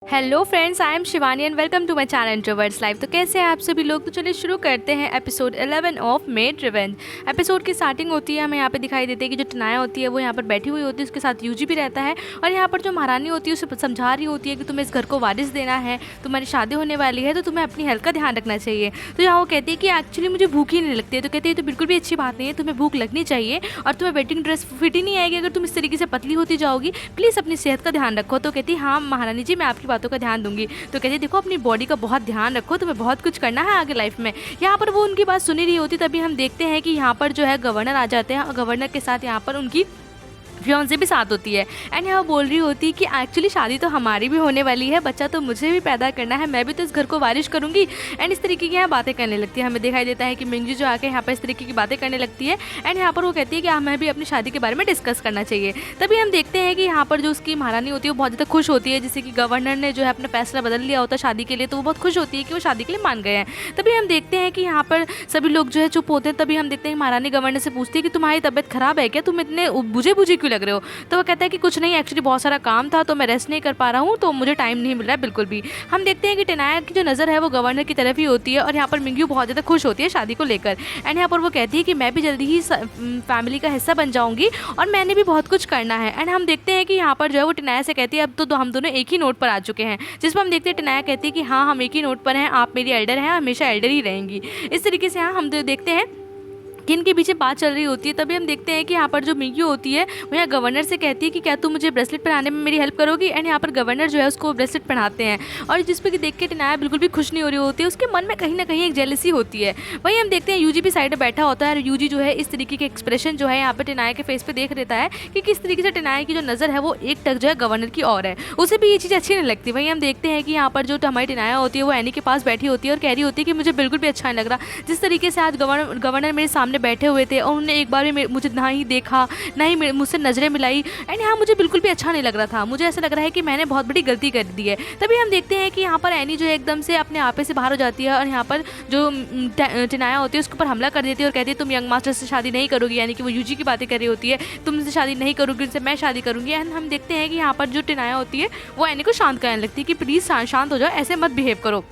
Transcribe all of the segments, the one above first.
Hello friends, I am Shivani and welcome to my channel introverts life. तो कैसे हैं आप सभी लोग। तो चलिए शुरू करते हैं episode 11 of made revenge. Episode की स्टार्टिंग होती है, हमें यहाँ पे दिखाई देती है कि जो टनाया होती है वो यहाँ पर बैठी हुई होती है, उसके साथ यूजी भी रहता है और यहाँ पर जो महारानी होती है उसे समझा रही होती है कि तुम्हें इस घर को वारिस देना है, तुम्हारी शादी होने वाली है तो तुम्हें अपनी हेल्थ का ध्यान रखना चाहिए। तो यहाँ वो कहती है कि एक्चुअली मुझे भूख ही नहीं लगती है। तो कहती है तो बिल्कुल भी अच्छी बात नहीं है, तुम्हें भूख लगनी चाहिए और तुम्हें वेडिंग ड्रेस फिट ही नहीं आएगी अगर तुम इस तरीके से पतली होती जाओगी। प्लीज़ अपनी सेहत का ध्यान रखो। तो कहती है हाँ महारानी जी, मैं आपकी बातों का ध्यान दूंगी। तो कहती है देखो अपनी बॉडी का बहुत ध्यान रखो, तुम्हें बहुत कुछ करना है आगे लाइफ में। यहाँ पर वो उनकी बात सुनी रही होती, तभी हम देखते हैं कि यहाँ पर जो है गवर्नर आ जाते हैं और गवर्नर के साथ यहाँ पर उनकी फियांसे भी साथ होती है। एंड यहाँ बोल रही होती है कि एक्चुअली शादी तो हमारी भी होने वाली है, बच्चा तो मुझे भी पैदा करना है, मैं भी तो इस घर को वारिश करूंगी। एंड इस तरीके की यहाँ बातें करने लगती है। हमें दिखाई देता है कि मिंगजी जो आके यहाँ पर इस तरीके की बातें करने लगती है एंड यहाँ पर वो कहती है कि हमें भी अपनी शादी के बारे में डिस्कस करना चाहिए। तभी हम देखते हैं कि यहाँ पर जो उसकी महारानी होती है वो बहुत ज़्यादा खुश होती है, जिससे कि गवर्नर ने जो है अपना फैसला बदल लिया होता है शादी के लिए, तो वो बहुत खुश होती है कि वो शादी के लिए मान गए हैं। तभी हम देखते हैं कि यहाँ पर सभी लोग जो है चुप होते हैं। तभी हम देखते हैं महारानी गवर्नर से पूछती है कि तुम्हारी तबीयत खराब है क्या, तुम इतने बुझे बुझे क्यों लग रहे हो। तो कहता है कि कुछ नहीं, एक्चुअली बहुत सारा काम था तो मैं रेस्ट नहीं कर पा रहा हूँ, तो मुझे टाइम नहीं मिल रहा है बिल्कुल भी। हम देखते हैं कि टेनाया की जो नज़र है वो गवर्नर की तरफ ही होती है और यहाँ पर मिंग्यू बहुत ज़्यादा खुश होती है शादी को लेकर। एंड यहाँ पर वो कहती है कि मैं भी जल्दी ही फैमिली का हिस्सा बन जाऊँगी और मैंने भी बहुत कुछ करना है। एंड हम देखते हैं कि यहाँ पर जो है वो टेनाया से कहती है अब तो हम दोनों एक ही नोट पर आ चुके हैं, जिस पर हम देखते हैं टेनाया कहती है कि हाँ हम एक ही नोट पर हैं, आप मेरी एल्डर हैं, हमेशा एल्डर ही रहेंगी। इस तरीके से हम देखते हैं कि इनके पीछे बात चल रही होती है। तभी हम देखते हैं कि यहाँ पर जो मिंग्यू होती है वो यहाँ गवर्नर से कहती है कि क्या तुम मुझे ब्रेसलेट पहनाने में मेरी हेल्प करोगी। एंड यहाँ पर गवर्नर जो है उसको ब्रेसलेट पहनाते हैं और जिस पर देख के टेनाया बिल्कुल भी खुश नहीं हो रही होती है, उसके मन में कहीं ना कहीं एक जेलसी होती है। वहीं हम देखते हैं यूजी भी साइड में बैठा होता है और यूजी जो है इस तरीके के एक्सप्रेशन जो है यहाँ पर टेनाया के फेस पे देख रहता है कि किस तरीके से टेनाया की जो नज़र है वो एक टक जो है गवर्नर की ओर है, उसे भी ये चीज़ अच्छी नहीं लगती। वहीं हम देखते हैं कि यहाँ पर जो हमारी टेनाया होती है वो एनी के पास बैठी होती है और कह रही होती है कि मुझे बिल्कुल भी अच्छा नहीं लग रहा जिस तरीके से आज गवर्नर मेरे सामने बैठे हुए थे और उन्होंने एक बार भी मुझे ना ही देखा ना ही मुझसे नज़रें मिलाई। एंड यहाँ मुझे बिल्कुल भी अच्छा नहीं लग रहा था, मुझे ऐसा लग रहा है कि मैंने बहुत बड़ी गलती कर दी है। तभी हम देखते हैं कि यहाँ पर एनी जो है एकदम से अपने आपे से बाहर हो जाती है और यहाँ पर जो टेनाया होती है उसके ऊपर हमला कर देती है और कहती है तुम यंग मास्टर से शादी नहीं करोगी, यानी कि वो यूजी की बातें कर रही होती है, तुमसे शादी नहीं करोगी, उनसे मैं शादी करूँगी। एंड हम देखते हैं कि यहाँ पर जो टेनाया होती है वो एनी को शांत करने लगती है कि प्लीज़ शांत हो जाओ, ऐसे मत बिहेव करो।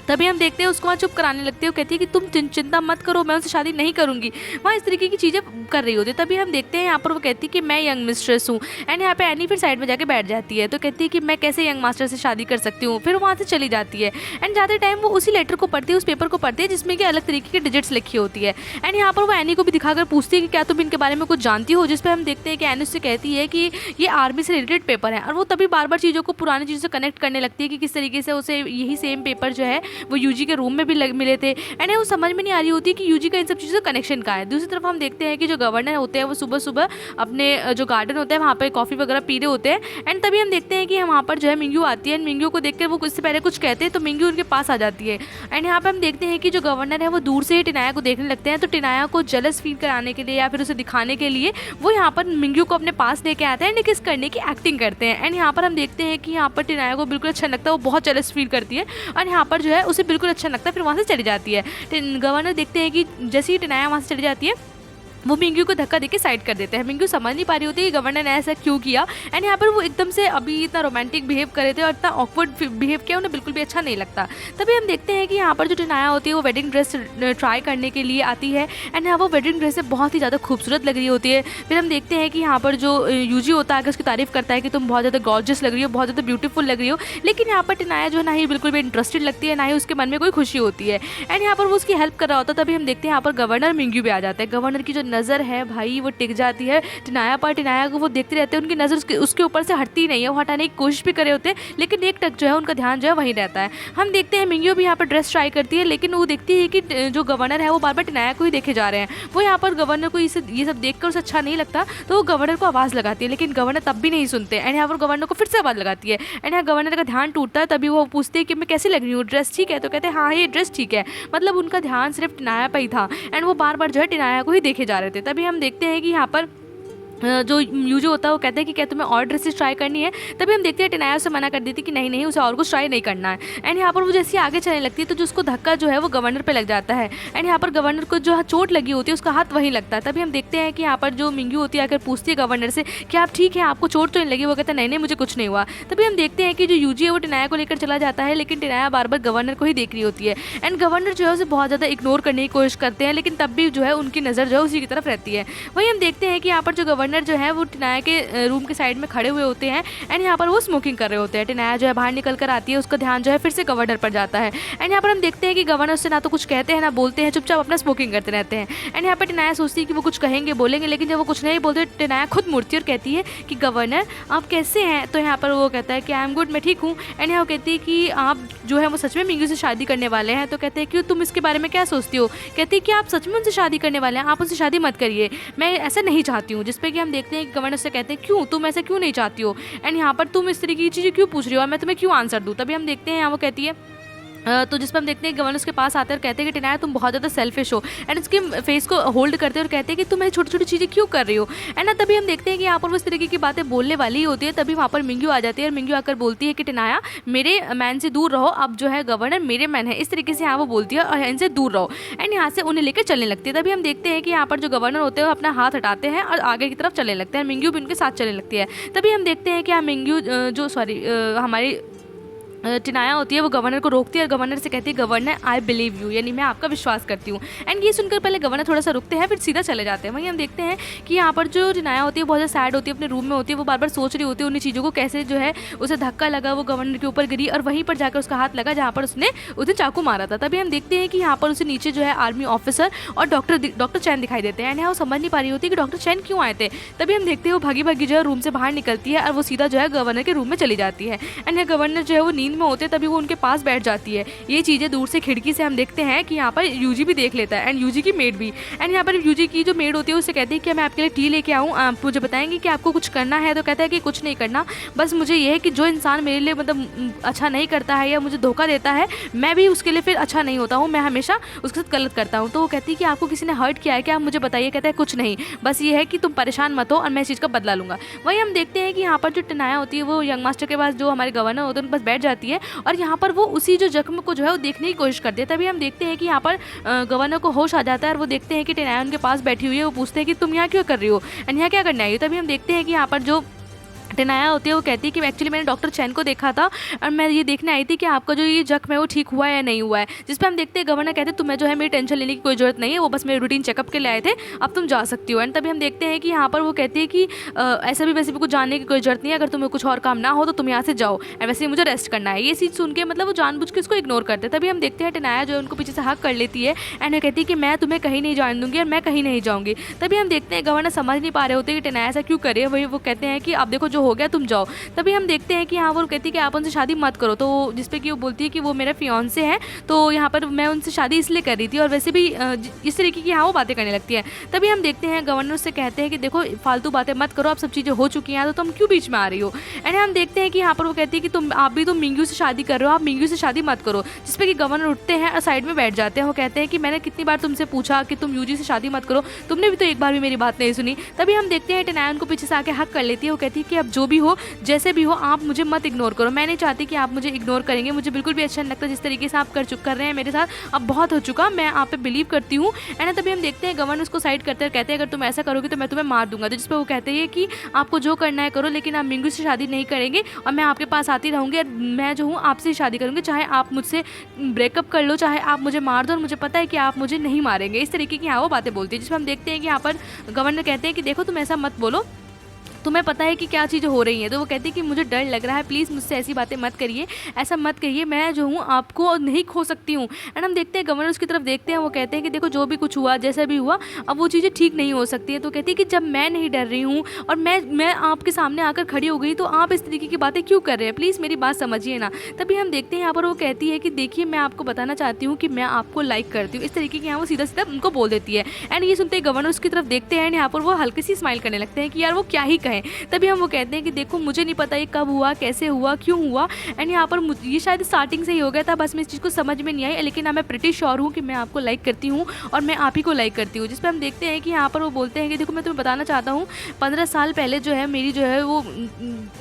तभी हम देखते हैं उसको वहाँ चुप कराने लगते हैं, वो कहती है कि तुम चिंता मत करो, मैं उनसे शादी नहीं करूँगी। वहाँ इस तरीके की चीज़ें कर रही होती है। तभी हम देखते हैं यहाँ पर वो कहती है कि मैं यंग मिस्ट्रेस हूँ। एंड यहाँ पे एनी फिर साइड में जाके बैठ जाती है, तो कहती है कि मैं कैसे यंग मास्टर से शादी कर सकती हूँ। फिर वहाँ से चली जाती है एंड जाते टाइम वो उसी लेटर को पढ़ती है, उस पेपर को पढ़ती है जिसमें कि अलग तरीके की डिजिट्स लिखी होती है। एंड यहाँ पर वो एनी को भी दिखाकर पूछती है कि क्या तुम इनके बारे में कुछ जानती हो, जिस पर हम देखते हैं कि एनी उससे कहती है कि ये आर्मी से रिलेटेड पेपर है और वो तभी बार बार चीज़ों को पुरानी चीज़ों से कनेक्ट करने लगती है कि किस तरीके से उसे यही सेम पेपर जो है वो यूजी के रूम में भी मिले थे। एंड वो समझ में नहीं आ रही होती कि यूजी का इन सब चीज़ों से कनेक्शन का है। दूसरी तरफ हम देखते हैं कि जो गवर्नर होते हैं वो सुबह सुबह अपने जो गार्डन होता है वहाँ पे कॉफ़ी वगैरह पी रहे होते हैं। एंड तभी हम देखते हैं कि वहाँ पर जो है मिंग्यू आती है एंड मिंग्यू को देखकर वो इससे पहले कुछ कहते हैं तो मिंग्यू उनके पास आ जाती है। एंड यहाँ पर हम देखते हैं कि जो गवर्नर है वो दूर से ही टिनाया को देखने लगते हैं, तो टिनाया को जेलस फील कराने के लिए या फिर उसे दिखाने के लिए वो यहाँ पर मिंग्यू को अपने पास लेके आते हैं एंड किस करने की एक्टिंग करते हैं। एंड यहाँ पर हम देखते हैं कि यहाँ पर टिनाया को बिल्कुल अच्छा लगता है, वो बहुत जेलस फील करती है और यहाँ पर जो है उसे बिल्कुल अच्छा लगता है, फिर वहाँ से चली जाती है। गवर्नर देखते हैं कि जैसे ही टिनाया वहाँ से चली जाती है वो मिंग्यू को धक्का देके साइड कर देते हैं। मिंग्यू समझ नहीं पा रही होती है कि गवर्नर ने ऐसा क्यों किया। एंड यहाँ पर वो एकदम से अभी इतना रोमांटिक बिहेव कर रहे थे और इतना ऑकवर्ड बिहेव किया, उन्हें बिल्कुल भी अच्छा नहीं लगता। तभी हम देखते हैं कि यहाँ पर जो टिनाया होती है वो वेडिंग ड्रेस ट्राई करने के लिए आती है एंड यहाँ वो वेडिंग ड्रेस से बहुत ही ज़्यादा खूबसूरत लग रही होती है। फिर हम देखते हैं कि यहाँ पर जो यूजी होता है उसकी तारीफ करता है कि तुम बहुत ज़्यादा गॉर्जियस लग रही हो, बहुत ज़्यादा ब्यूटीफुल लग रही हो, लेकिन यहाँ पर टिनाया जो है ना ही बिल्कुल भी इंटरेस्टेड लगती है, ना ही उसके मन में कोई खुशी होती है। एंड यहाँ पर वो उसकी हेल्प कर रहा होता है। तभी हम देखते हैं यहाँ पर गवर्नर मिंग्यू भी आ जाता है। गवर्नर की जो नज़र है भाई वो टिक जाती है टिनाया पर, टिनाया को वो देखते रहते हैं, उनकी नज़र उसके ऊपर से हटती नहीं है, वो हटाने की कोशिश भी कर रहे होते हैं लेकिन एक टक जो है उनका ध्यान जो है वहीं रहता है। हम देखते हैं मिंग्यू भी यहाँ पर ड्रेस ट्राई करती है लेकिन वो देखती है कि जो गवर्नर है वो बार बार टिनाया को ही देखे जा रहे हैं। वो यहाँ पर गवर्नर को ये सब देखकर उसे अच्छा नहीं लगता तो वो गवर्नर को आवाज़ लगाती है लेकिन गवर्नर तब भी नहीं सुनते। एंड यहाँ पर गवर्नर को फिर से आवाज़ लगाती है एंड यहाँ गवर्नर का ध्यान टूटता है। तभी वो पूछते हैं कि मैं कैसी लग रही हूँ, ड्रेस ठीक है, तो कहते हैं हाँ ये ड्रेस ठीक है। मतलब उनका ध्यान सिर्फ टिनाया पर ही था एंड वो बार बार जो है टिनाया को ही देखे जा रहे थे। तभी हम देखते हैं कि यहाँ पर जो यूजी होता है वो कहता है कि क्या तुम्हें और ड्रेसेस ट्राई करनी है। तभी हम देखते हैं टेनाया उसे मना कर देती कि नहीं नहीं, उसे और कुछ ट्राई नहीं करना है। एंड यहाँ पर वो जैसे आगे चलने लगती है तो जो उसको धक्का जो है वो गवर्नर पे लग जाता है। एंड यहाँ पर गवर्नर को जो चोट लगी होती है उसका हाथ वहीं लगता है। तभी हम देखते हैं कि यहाँ पर जो मिंग्यू होती है आकर पूछती है गवर्नर से कि आप ठीक है, आपको चोट तो नहीं लगी? वो कहता है नहीं नहीं, मुझे कुछ नहीं हुआ। तभी हम देखते हैं कि जो यूजी है वो टेनाया को लेकर चला जाता है, लेकिन टेनाया बार बार गवर्नर को ही देख रही होती है। एंड गवर्नर जो है उसे बहुत ज़्यादा इग्नोर करने की कोशिश करते हैं, लेकिन तब भी जो है उनकी नज़र जो है उसी की तरफ रहती है। वहीं हम देखते हैं कि यहाँ पर जो गवर्नर जो है वो टेनाया के रूम के साइड में खड़े हुए होते हैं। एंड यहाँ पर वो स्मोकिंग कर रहे होते हैं। टेनाया जो है बाहर निकल कर आती है, उसका ध्यान जो है फिर से गवर्नर पर जाता है। एंड यहाँ पर हम देखते हैं कि गवर्नर उससे ना तो कुछ कहते हैं ना बोलते हैं, चुपचाप अपना स्मोकिंग करते रहते हैं। एंड यहाँ पर टेनाया सोचती है कि वो कुछ कहेंगे बोलेंगे, लेकिन जब वो कुछ नहीं बोलते टेनाया खुद मुड़ती और कहती है कि गवर्नर आप कैसे हैं? तो यहाँ पर वो कहता है कि आई एम गुड, मैं ठीक हूँ। एंड यहाँ वो कहती है कि आप जो है वो सच में मिंग्यू से शादी करने वाले हैं। तो कहते हैं कि तुम इसके बारे में क्या सोचती हो? कहती है कि आप सच में उनसे शादी करने वाले हैं, आप उनसे शादी मत करिए, मैं ऐसा नहीं चाहती हूँ। जिस पे कि हम देखते हैं कि गवर्नर से कहते हैं क्यों, तुम ऐसा क्यों नहीं चाहती हो? एंड यहाँ पर तुम इस तरीके की चीज़ें क्यों पूछ रही हो और मैं तुम्हें क्यों आंसर दूँ? तभी हम देखते हैं यहाँ वो कहती है तो जिस पर हम देखते हैं गवर्नर उसके पास आते हैं और कहते हैं कि टेनाया तुम बहुत ज़्यादा सेल्फिश हो। एंड उसके फेस को होल्ड करते हैं और कहते हैं कि तुम ऐसी छोटी छोटी चीज़ें क्यों कर रही हो। एंड ना तभी हम देखते हैं कि यहाँ पर वो इस तरीके की बातें बोलने वाली ही होती है। तभी वहाँ पर मिंग्यू आ जाती है और मिंग्यू आकर बोलती है कि टेनाया मेरे मैन से दूर रहो, अब जो है गवर्नर मेरे मैन है, इस तरीके से यहाँ वो बोलती है और इनसे दूर रहो। एंड यहाँ से उन्हें लेकर चलने लगती है। तभी हम देखते हैं कि यहाँ पर जो गवर्नर होते हैं वो अपना हाथ हटाते हैं और आगे की तरफ चलने लगते हैं। मिंग्यू भी उनके साथ चलने लगती है। तभी हम देखते हैं कि मिंग्यू जो हमारी टेनाया होती है वो गवर्नर को रोकती है और गवर्नर से कहती है गवर्नर आई बिलीव यू, यानी मैं आपका विश्वास करती हूँ। एंड ये सुनकर पहले गवर्नर थोड़ा सा रुकते हैं, फिर सीधा चले जाते हैं। वहीं हम देखते हैं कि यहाँ पर जो टेनाया होती है बहुत ज़्यादा सैड होती है, अपने रूम में होती है, वो बार बार सोच रही होती है उन्हीं चीज़ों को, कैसे जो है उसे धक्का लगा, वो गवर्नर के ऊपर गिरी और वहीं पर जाकर उसका हाथ लगा जहाँ पर उसने उसे चाकू मारा था। तभी हम देखते हैं कि यहाँ पर उसे नीचे जो है आर्मी ऑफिसर और डॉक्टर चैन दिखाई देते हैं। एंड यहाँ वो समझ नहीं पा रही होती कि डॉक्टर चैन क्यों आए थे। तभी हम देखते हैं वो भागी भागी जो है रूम से बाहर निकलती है और वो सीधा जो है गवर्नर के रूम में चली जाती है। एंड गवर्नर जो है वो नींद में होते हैं, तभी वो उनके पास बैठ जाती है। ये चीज़ें दूर से खिड़की से हम देखते हैं कि यहाँ पर यूजी भी देख लेता है एंड यूजी की मेड भी। एंड यहाँ पर यूजी की जो मेड होती है उससे कहती है कि मैं आपके लिए टी लेके आऊँ, आप मुझे बताएंगे कि आपको कुछ करना है? तो कहता है कि कुछ नहीं करना, बस मुझे ये है कि जो इंसान मेरे लिए मतलब अच्छा नहीं करता है या मुझे धोखा देता है, मैं भी उसके लिए फिर अच्छा नहीं होता हूँ, मैं हमेशा उसके साथ गलत करता हूँ। तो वो कहती है कि आपको किसी ने हर्ट किया है क्या, आप मुझे बताइए। कहता है कुछ नहीं, बस ये है कि तुम परेशान मत हो और मैं इस चीज़ का बदला लूँगा। वहीं हम देखते हैं कि यहाँ पर जो टेनाया होती है वो यंग मास्टर के पास, जो हमारे गवर्नर होते हैं उनके पास बैठ जाती है और यहाँ पर वो उसी जो जख्म को जो है वो देखने की कोशिश करते हैं। तभी हम देखते हैं कि यहाँ पर गवर्नर को होश आ जाता है और वो देखते हैं कि टेनाया उनके पास बैठी हुई है। वो पूछते हैं कि तुम यहाँ क्यों कर रही हो एंड यहाँ क्या करने आई हो। तभी हम देखते हैं कि यहाँ पर जो टेनाया होती है वो कहती है कि एक्चुअली मैंने डॉक्टर चैन को देखा था और मैं ये देखने आई थी कि आपका जो ये जख्म है वो ठीक हुआ है या नहीं हुआ है। जिस पे हम देखते हैं गवर्नर कहते हैं तुम्हें जो है मेरी टेंशन लेने की कोई जरूरत नहीं है, वो बस मेरे रूटीन चेकअप के लिए आए थे, अब तुम जा सकती हो। एंड तभी हम देखते हैं कि यहाँ पर वो कहती है कि ऐसा भी वैसे भी कुछ जानने की कोई जरूरत नहीं है, अगर तुम्हें कुछ और काम ना हो तो तुम यहाँ से जाओ, एंड वैसे ही मुझे रेस्ट करना है। ये चीज़ सुन के मतलब वो जानबूझ के इसको इग्नोर करते हैं। तभी हम देखते हैं टेनाया जो है उनको पीछे से हक कर लेती है एंड वो कहती है कि मैं तुम्हें कहीं नहीं जाने दूंगी और मैं कहीं नहीं जाऊँगी। तभी हम देखते हैं गवर्नर समझ नहीं पा रहे होते कि टेनाया ऐसा क्यों करे। वही वो कहते हैं कि आप देखो जो हो गया तुम जाओ। तभी हम देखते हैं कि यहाँ वो कहती है कि आप उनसे शादी मत करो, तो जिसपे कि वो बोलती है कि वो मेरा फियांसे है, तो यहाँ पर मैं उनसे शादी इसलिए कर रही थी और वैसे भी इस तरीके की यहाँ वो बातें करने लगती है। तभी हम देखते हैं गवर्नर उससे कहते हैं कि देखो फालतू बातें मत करो, अब सब चीज़ें हो चुकी हैं तो तुम क्यों बीच में आ रही हो। एंड हम देखते हैं कि यहाँ पर वो कहती है कि आप भी मिंग्यू से शादी कर रहे हो, आप मिंग्यू से शादी मत करो। जिसपे कि गवर्नर उठते हैं और साइड में बैठ जाते हैं। वो कहते हैं कि मैंने कितनी बार तुमसे पूछा कि तुम यूजी से शादी मत करो, तुमने भी तो एक बार भी मेरी बात नहीं सुनी। तभी हम देखते हैं टेनाया उनको पीछे से आके हक कर लेती है। वो कहती है कि अब जो भी हो जैसे भी हो आप मुझे मत इग्नोर करो, मैं नहीं चाहती कि आप मुझे इग्नोर करेंगे, मुझे बिल्कुल भी अच्छा नहीं लगता जिस तरीके से आप कर रहे हैं मेरे साथ, अब बहुत हो चुका, मैं आप पे बिलीव करती हूँ। एंड तभी हम देखते हैं गवर्नर उसको साइड करते हैं, कहते हैं अगर तुम ऐसा करोगे तो मैं तुम्हें मार दूंगा। तो जिस पर वो कहते हैं कि आपको जो करना है करो, लेकिन आप मिंगू से शादी नहीं करेंगे और मैं आपके पास आती रहूँगी और मैं जो हूँ आपसे ही शादी करूँगी, चाहे आप मुझसे ब्रेकअप कर लो, चाहे आप मुझे मार दो, और मुझे पता है कि आप मुझे नहीं मारेंगे। इस तरीके की यहाँ वो बातें बोलती है। जिसमें हम देखते हैं कि यहाँ पर गवर्नर कहते हैं कि देखो तुम ऐसा मत बोलो, तुम्हें पता है कि क्या चीज़ें हो रही हैं। तो वो कहती है कि मुझे डर लग रहा है, प्लीज़ मुझसे ऐसी बातें मत करिए, ऐसा मत कहिए, मैं जो हूँ आपको नहीं खो सकती हूँ। एंड हम देखते हैं गवर्नर उसकी तरफ देखते हैं। वो कहते हैं कि देखो जो भी कुछ हुआ, जैसा भी हुआ, अब वो चीज़ें ठीक नहीं हो सकती हैं। तो कहती है कि जब मैं नहीं डर रही हूँ और मैं आपके सामने आकर खड़ी हो गई, तो आप इस तरीके की बातें क्यों कर रहे हैं, प्लीज़ मेरी बात समझिए ना। तभी हम देखते हैं यहाँ पर वो कहती है कि देखिए मैं आपको बताना चाहती हूँ कि मैं आपको लाइक करती हूँ, इस तरीके की यहाँ वो सीधा सीधा उनको बोल देती है। एंड ये सुनते ही गवर्नर उसकी तरफ देखते हैं एंड यहाँ पर वो हल्की सी स्माइल करने लगते हैं कि यार वो क्या ही कहे, हैं। तभी हम वो कहते हैं कि देखो मुझे नहीं पता ये कब हुआ, कैसे हुआ, क्यों हुआ। एंड यहाँ पर ये शायद स्टार्टिंग से ही हो गया था, बस मैं इस चीज़ को समझ में नहीं आई, लेकिन मैं प्रिटी श्योर हूँ कि मैं आपको लाइक करती हूँ और मैं आप ही को लाइक करती हूँ। जिस पर हम देखते हैं कि यहाँ पर वो बोलते हैं कि देखो मैं तुम्हें बताना चाहता हूँ 15 साल पहले जो है मेरी जो है वो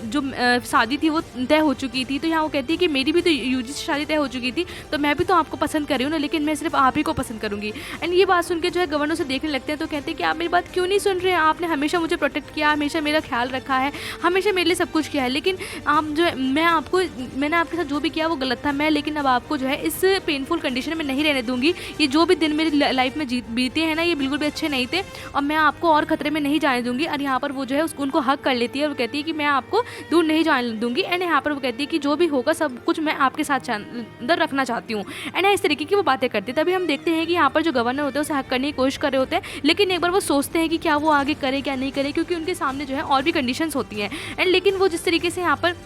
जो शादी थी वो तय हो चुकी थी। तो यहाँ वो कहती है कि मेरी भी तो यूजी से शादी तय हो चुकी थी, तो मैं भी तो आपको पसंद कर रही हूँ ना, लेकिन मैं सिर्फ आप ही को पसंद करूँगी। एंड ये बात सुन के जो है गवर्नर से देखने लगते हैं, तो कहते हैं कि आप मेरी बात क्यों नहीं सुन रहे हैं, आपने हमेशा मुझे प्रोटेक्ट किया, हमेशा मेरा ख्याल रखा है, हमेशा मेरे लिए सब कुछ किया है, लेकिन आप जो है मैंने आपके साथ जो भी किया वो गलत था। मैं लेकिन अब आपको जो है इस पेनफुल कंडीशन में नहीं रहने दूंगी। ये जो भी दिन मेरी लाइफ में बीते हैं ना, ये बिल्कुल भी अच्छे नहीं थे और मैं आपको और खतरे में नहीं जाने दूंगी। और यहाँ पर वो जो है उनको हक कर लेती है और वो कहती है कि मैं आपको दूर नहीं जाने दूंगी। एंड यहाँ पर वो कहती है कि जो भी होगा सब कुछ मैं आपके साथ अंदर रखना चाहती हूँ। एंड इस तरीके की वो बातें करती है। तभी हम देखते हैं कि यहाँ पर जो गवर्नर होते हैं उसे हक करने की कोशिश कर रहे होते हैं, लेकिन एक बार वो सोचते हैं कि क्या वो आगे करे क्या नहीं करे, क्योंकि उनके सामने जो है और भी कंडीशंस होती हैं। एंड लेकिन वो जिस तरीके से यहाँ पर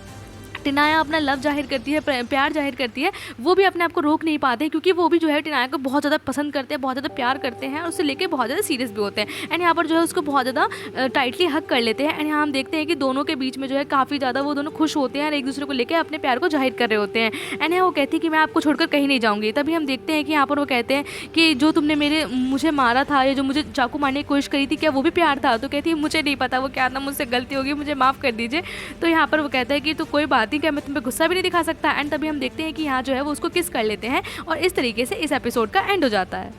टिनाया अपना लव जाहिर करती है, प्यार जाहिर करती है, वो भी अपने आप को रोक नहीं पाते, क्योंकि वो भी जो है टिनाया को बहुत ज़्यादा पसंद करते हैं, बहुत ज़्यादा प्यार करते हैं और उससे लेके बहुत ज़्यादा सीरियस भी होते हैं। एंड यहाँ पर जो है उसको बहुत ज़्यादा टाइटली हक कर लेते हैं। एंड यहाँ हम देखते हैं कि दोनों के बीच में जो है काफ़ी ज़्यादा वो दोनों खुश होते हैं और एक दूसरे को लेकर अपने प्यार को जाहिर कर रहे होते हैं। एंड यहाँ वो कहती है कि मैं आपको छोड़कर कहीं नहीं जाऊँगी। तभी हम देखते हैं कि यहाँ पर वो कहते हैं कि जो तुमने मुझे मारा था, या जो मुझे चाकू मारने की कोशिश करी थी, क्या वो भी प्यार था? तो कहती है मुझे नहीं पता वो क्या था, मुझसे गलती होगी, मुझे माफ़ कर दीजिए। तो यहाँ पर वो कहता है कि तो कोई बात नहीं, क्या मैं तुम पे गुस्सा भी नहीं दिखा सकता। एंड तभी हम देखते हैं कि यहाँ जो है वो उसको किस कर लेते हैं और इस तरीके से इस एपिसोड का एंड हो जाता है।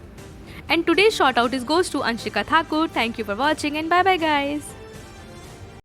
And today's shout out is goes to Anshika Thakur. Thank you for watching and bye bye guys.